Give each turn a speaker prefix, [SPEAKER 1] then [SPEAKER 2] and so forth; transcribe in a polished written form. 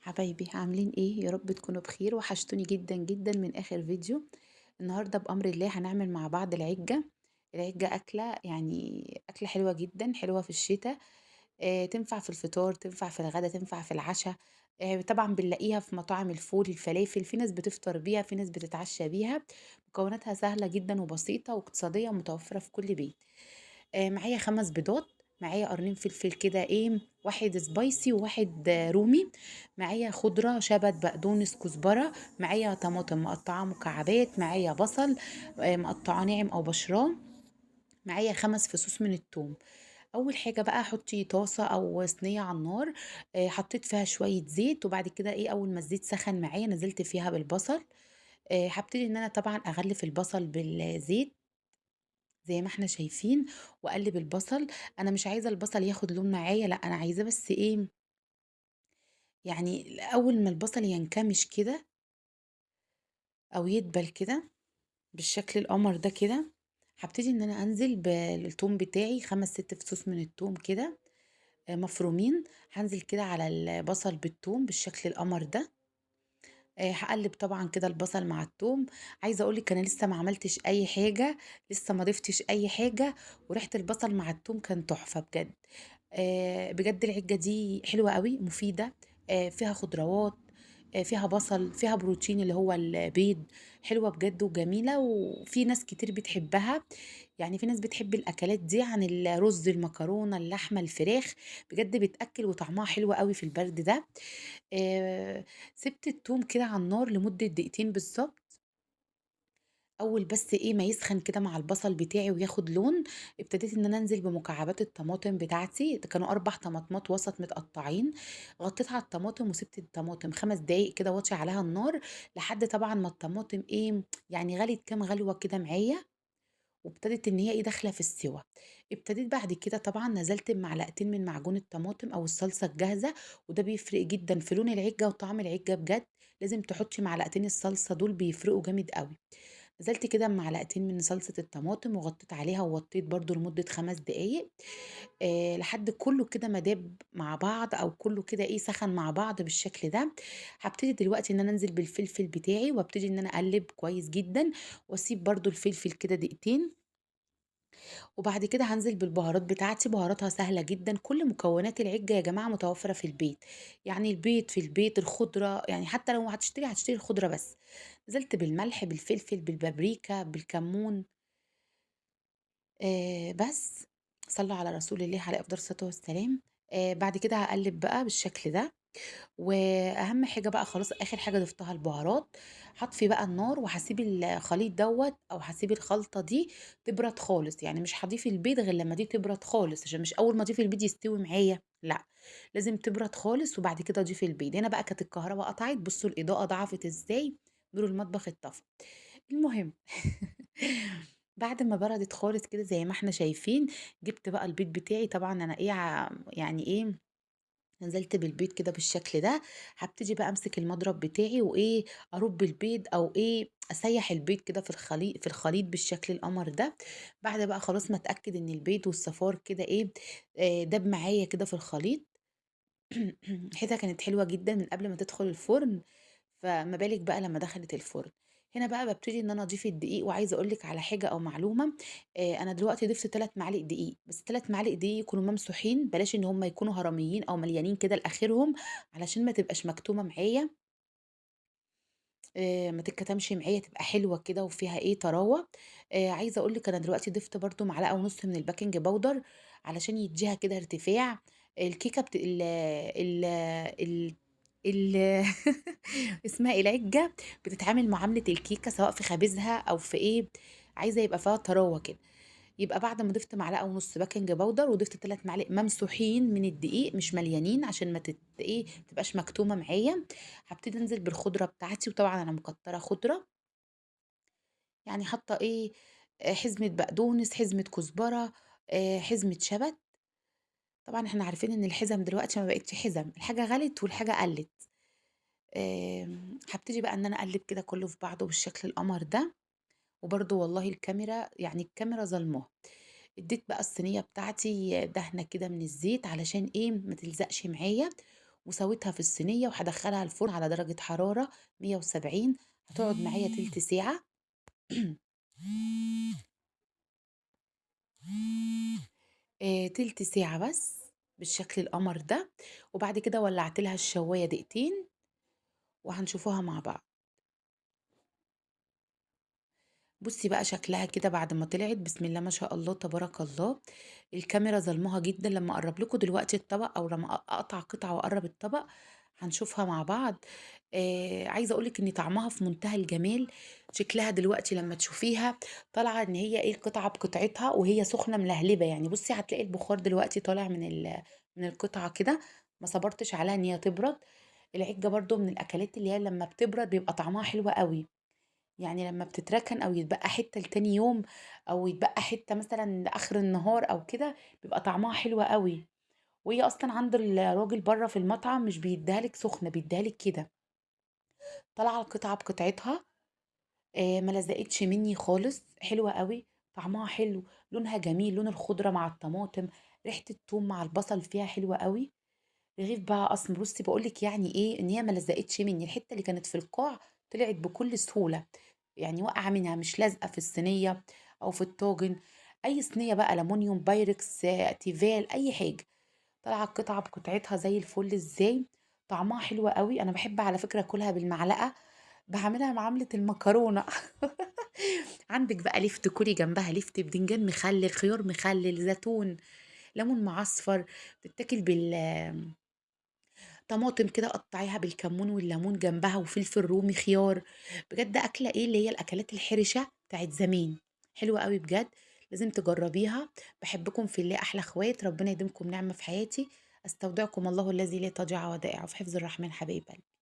[SPEAKER 1] حبايبي عاملين ايه؟ يا رب تكونوا بخير. وحشتوني جدا جدا من اخر فيديو. النهارده بامر الله هنعمل مع بعض العجه. العجه اكله، يعني اكله حلوه جدا، حلوه في الشتاء. تنفع في الفطار، تنفع في الغدا، تنفع في العشاء. طبعا بنلاقيها في مطاعم الفول، الفلافل، في ناس بتفطر بيها، في ناس بتتعشى بيها. مكوناتها سهله جدا وبسيطه واقتصاديه، متوفره في كل بيت. معايا 5 بيضات. معايا قرنين فلفل كده، ايه، واحد سبايسي وواحد رومي. معايا خضرة، شبت، بقدونس، كزبرة. معايا طماطم مقطعاه مكعبات. معايا بصل مقطعاه ناعم او بشراه. معايا 5 فصوص من الثوم. اول حاجه بقى، حطي طاسه او صينيه على النار. حطيت فيها شويه زيت، وبعد كده ايه، اول ما الزيت سخن معايا نزلت فيها بالبصل. هبتدي ان انا طبعا اغلف البصل بالزيت زي ما احنا شايفين، واقلب البصل. انا مش عايزه البصل ياخد لون معايا، لا، انا عايزاه بس ايه، يعني اول ما البصل ينكمش كده او يدبل كده بالشكل القمر ده كده، هبتدي ان انا انزل بالثوم بتاعي، 5 6 فصوص من الثوم كده مفرومين. هنزل كده على البصل بالثوم بالشكل القمر ده. هقلب طبعا كده البصل مع الثوم. عايزه اقولك انا لسه ما عملتش اي حاجه، لسه ما ضفتش اي حاجه، وريحه البصل مع الثوم كان تحفه بجد. بجد العجه دي حلوه قوي، مفيده. فيها خضروات، فيها بصل، فيها بروتين اللي هو البيض. حلوه بجد وجميله، وفي ناس كتير بتحبها. يعني في ناس بتحب الاكلات دي عن الرز، المكرونه، اللحمه، الفراخ. بجد بتاكل وطعمها حلو قوي في البرد ده. سِبت التوم كده على النار لمدة دقيقتين بالضبط. أول بس إيه ما يسخن كده مع البصل بتاعي وياخد لون، ابتديت إن أنا أنزل بمكعبات الطماطم بتاعتي، كانوا 4 طماطمات وسط متقطعين. غطيت على الطماطم وسِبت الطماطم 5 دقايق كده واطية عليها النار، لحد طبعًا ما الطماطم إيه، يعني غليت كام غلوة كده معايا. وابتدت إن هي إيه، داخلة في السِوَى. ابتديت بعد كده طبعًا نزلت بمعلقتين من معجون الطماطم أو الصلصة الجاهزة، وده بيفرق جدًا في لون العجة وطعم العجة بجد. لازم تحطي معلقتين الصلصة دول، بيفرقوا جامد أوي. نزلت كده بمعلقتين من صلصة الطماطم وغطيت عليها ووطيت برضه لمدة 5 دقايق. لحد كله كده ما داب مع بعض، أو كله كده إيه، سخن مع بعض بالشكل ده. هابتدي دلوقتي إن أنا أنزل بالفلفل بتاعي، وابتدي إن أنا أقلب كويس جدًا، واسيب برضه الفلفل كده دقيقتين. وبعد كده هانزل بالبهارات بتاعتي، بهاراتها سهلة جدًا، كل مكونات العِجّة يا جماعة متوفرة في البيت. يعني البيض في البيت، الخضرة، يعني حتى لو هتشتري الخضرة بس. نزلت بالملح، بالفلفل، بالبابريكا، بالكمون. بس. صلّوا على رسول الله عليه أفضل الصلاة والسلام. بعد كده هاقلّب بقى بالشكل ده. واهم حاجه بقى، خلاص اخر حاجه ضفتها البهارات. هطفي بقى النار وهسيب الخليط دوت، او هسيب الخلطه دي تبرد خالص. يعني مش هضيف البيض غير لما دي تبرد خالص، عشان مش اول ما اضيف البيض يستوي معايا، لا، لازم تبرد خالص وبعد كده اضيف البيض. هنا بقى كانت الكهرباء قطعت، بصوا الاضاءه ضعفت ازاي، نور المطبخ اتطفى. المهم بعد ما بردت خالص كده زي ما احنا شايفين، جبت بقى البيض بتاعي. طبعا انا ايه، يعني ايه، نزلت بالبيض كده بالشكل ده. هابتدي بقى امسك المضرب بتاعي وايه، ارُب البيض، او ايه، اسيح البيض كده في الخليط بالشكل القمر ده. بعد بقى خلاص ما اتاكد ان البيض والصفار كده ايه، داب معايا كده في الخليط. ريحتها كانت حلوة جدًا من قبل ما تدخل الفرن، فما بالِك بقى لمّا دخلت الفرن. هنا بقى بابتدي إن أنا أضيف الدقيق. وعايزة أقول لِك على حاجة أو معلومة. أنا دلوقتي ضِفت 3 معالق دقيق، بس 3 معالق دقيق يكونوا ممسوحين، بلاش إن هم يكونوا هرميين أو مليانين كده لآخرهم، علشان ما تبقاش مكتومة معايا. ما تتكتمش معايا، تبقى حلوة كده وفيها إيه، طراوة. عايزة أقول لِك أنا دلوقتي ضِفت برضه معلقة ونُص من الباكنج باودر، علشان يدّيها كده ارتفاع. الكيكة بت ال ال اسمها إيه، العِجّة بتتعامل معاملة الكيكة، سواء في خابزها أو في إيه، عايزة يبقى فيها طراوة كده. يبقى بعد ما ضِفت معلقة ونُص باكنج باودر، وضِفت 3 معالق ممسوحين من الدقيق مش مليانين، عشان ما إيه، ما تبقاش مكتومة معايا. هابتدي أنزل بالخضرة بتاعتي، وطبعًا أنا مكتّرة خضرة. يعني حاطة إيه، حزمة بقدونس، حزمة كزبرة، حزمة شبت. طبعًا إحنا عارفين إن الحِزَم دلوقتي ما بقتش حِزَم، الحاجة غلت والحاجة قلِّت. هابتدي بقى إن أنا أقلِّب كده كُلّه في بعضه بالشكل القمر ده. وبرضه والله الكاميرا، يعني الكاميرا ظالماه. ادّيت بقى الصينية بتاعتي دهنة كده من الزيت، علشان إيه، ما تلزقش معايا. وسويتها في الصينية وهادخّلها الفرن على درجة حرارة 170، هتقعد معايا تِلت ساعة. تِلت ساعة بس بالشكل القمر ده، وبعد كده ولّعت لها الشواية دقيقتين وهنشوفوها مع بعض. بُصّي بقى شكلها كده بعد ما طلعت، بسم الله ما شاء الله تبارك الله، الكاميرا ظالماها جدًا. لمّا أقرّب لكم دلوقتي الطبق أو لمّا أقطع قطعة وأقرّب الطبق هنشوفها مع بعض. عايزة أقول لِك إن طعمها في منتهى الجمال. شكلها دلوقتي لمّا تشوفيها طالعة إن هي إيه، القطعة بقطعتها وهي سخنة ملهلبة، يعني بُصّي هتلاقي البخار دلوقتي طالع من القطعة كده، ما صبرتش عليها إن هي تبرد. العِجّة برضه من الأكلات اللي هي لمّا بتبرد بيبقى طعمها حلو أوي. يعني لمّا بتتركن أو يتبقى حتّة لتاني يوم أو يتبقى حتّة مثلًا لآخر النهار أو كده، بيبقى طعمها حلو أوي. وهي أصلًا عند الراجل برّه في المطعم مش بيدّيها لِك سخنة، بيدّيها لِك كده. طالعة القطعة بقطعتها، ما لزقتش منّي خالص، حلوة أوي، طعمها حلو، لونها جميل، لون الخضرة مع الطماطم، ريحة التوم مع البصل فيها حلوة أوي. رغيف بقى بُصّي باقول لِك يعني إيه، إن هي ما لزقتش منّي، الحتّة اللي كانت في القاع طلعت بكل سهولة، يعني واقعة منها مش لازقة في الصينية أو في الطاجن. أي صينية بقى ألمونيوم، بايركس، تيفال، أي حاجة. طالعة القطعة بقطعتها زي الفل إزاي، طعمها حلو أوي. أنا باحب على فكرة آكلها بالمعلقة، باعاملها معاملة المكرونة. عندِك بقى لِفْت كُلي جنبها لِفْت بدنجان مخلِّل، خيار مخلِّل، زيتون، ليمون معصفر، بتتاكل طماطم كده قطّعيها بالكمون والليمون جنبها وفلفل رومي، خيار. بجد أكلة إيه، اللي هي الأكلات الحرشة بتاعة زمان، حلوة أوي بجد، لازم تجرّبيها. باحبكم في الله أحلى أخوات، ربنا يديمكم نعمة في حياتي. أستودعكم الله الذي لا تضيع ودائعه في حفظ الرحمن حبايب قلبي.